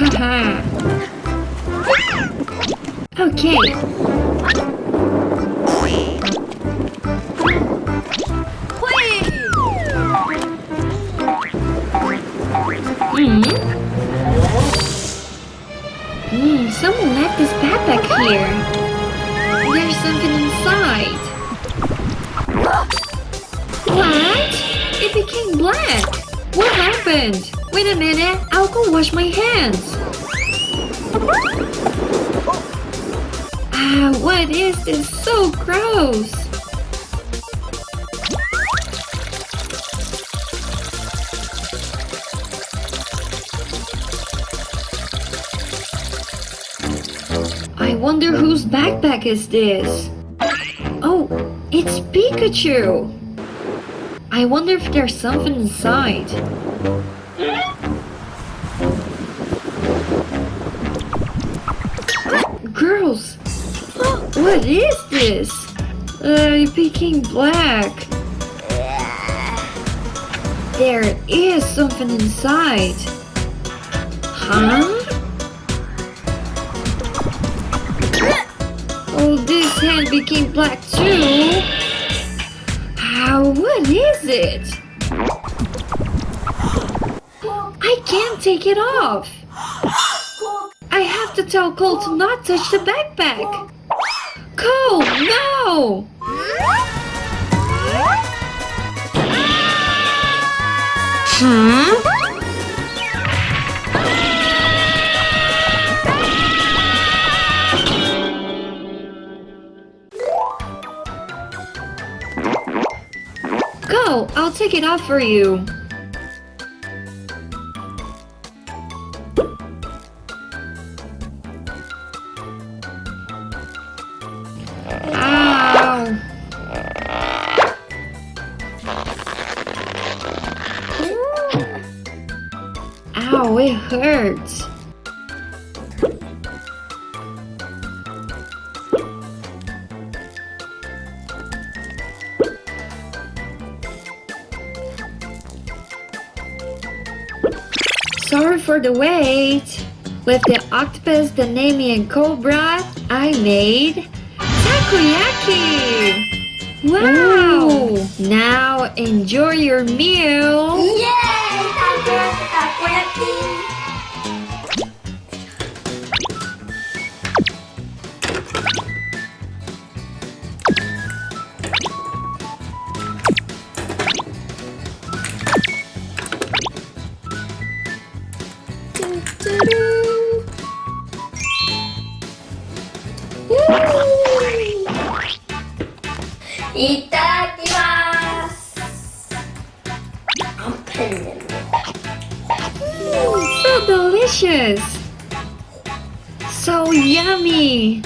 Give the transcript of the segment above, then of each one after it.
Haha. Okay. Someone left this backpack here. There's something inside. What? It became black. What happened? Wait a minute. I'll go wash my hands. What is this? So gross. I wonder whose backpack is this? Oh, it's Pikachu! I wonder if there's something inside. Girls! What is this? It became black. There is something inside. Huh? Oh, this hand became black too. What is it? I can't take it off. I have to tell Cole to not touch the backpack. Cole, no! Go, I'll take it off for you. Ow! Ow, it hurts. Sorry for the wait. With the octopus, the nemi, and cobra, I made takoyaki! Wow! Ooh. Now enjoy your meal! Yay! Takoyaki! So delicious! So yummy!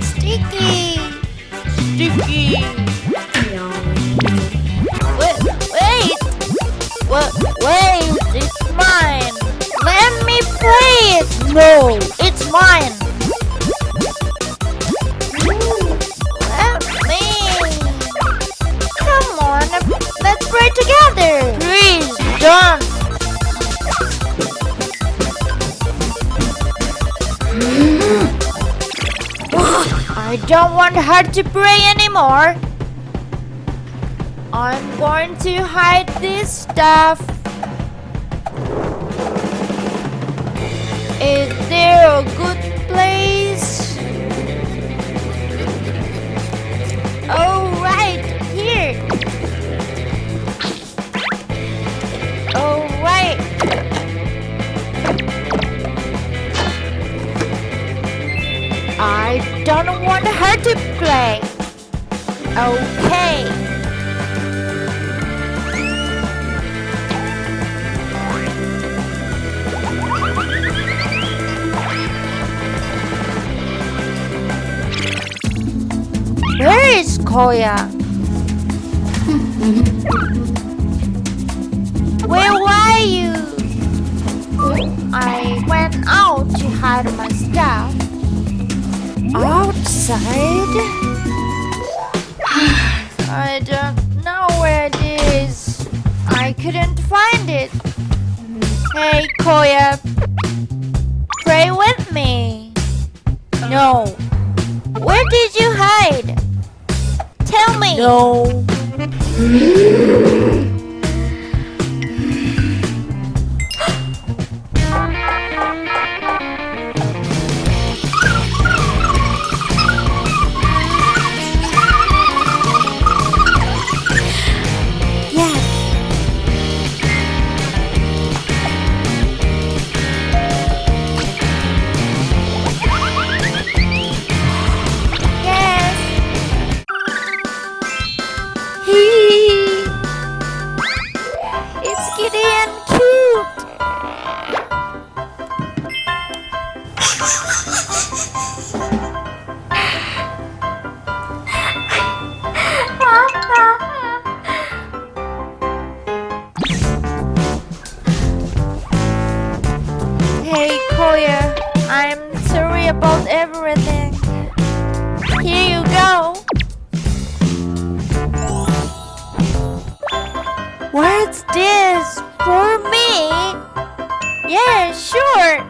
Sticky! Sticky! Wait, it's mine! Let me play it! No, it's mine! Let me! Come on, let's play together! Please, don't! I don't want her to play anymore! I'm going to hide this stuff. Is there a good place? Oh, right here. Oh, right. I don't want her to play. Okay. Koya. Where were you? I went out to hide my stuff. Outside? I don't know where it is. I couldn't find it. Hey, Koya. Pray with me. No. Where did you hide? Tell me. No. It's kitty and cute. Hey Koya, I'm sorry about everything. Here you go. What's this? For me? Yeah, sure.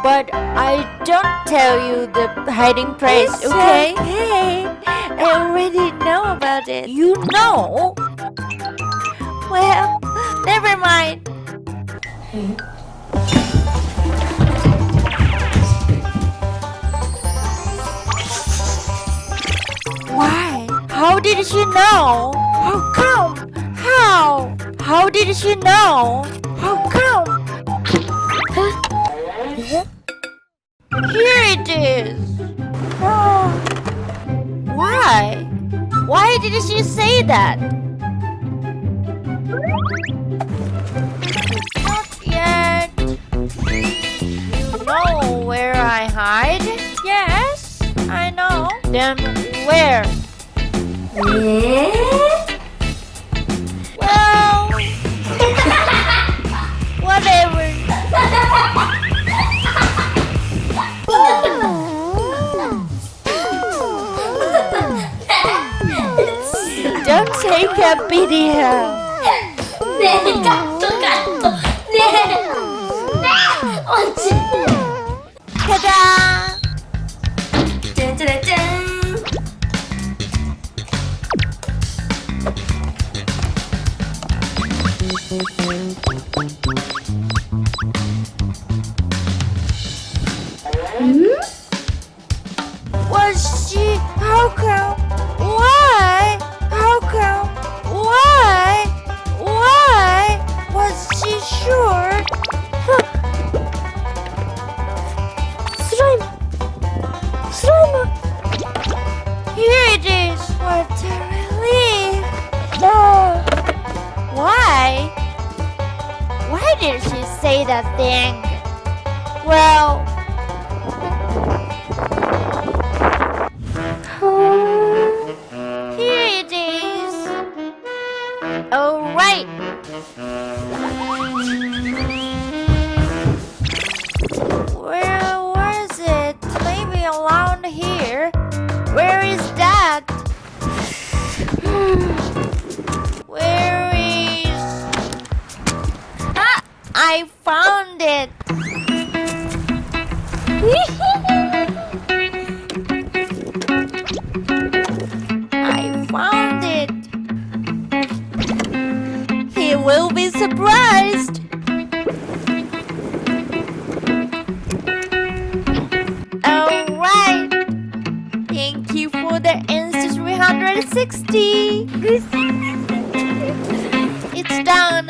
But I don't tell you the hiding place, okay? Okay. I already know about it. You know? Well, never mind. Why? How did she know? How come? How? How did she know? How come? Here it is. Oh. Why? Why did she say that? Not yet. You know where I hide? Yes, I know. Then where? Well, whatever. Don't take a video. 네, 깜짝. 네. 어찌. Ta-da! 짠짜라짠. Was she? How come? Why? How come? Why? Why? Was she sure? Slime! Here it is! What a relief! No! Why? Why did she say that thing? Well... Here it is! Alright! Where was it? Maybe around here. Where is that? Where is... Ah! I found it! I found it! He will be surprised! Alright! Thank you for the Insta360! It's done!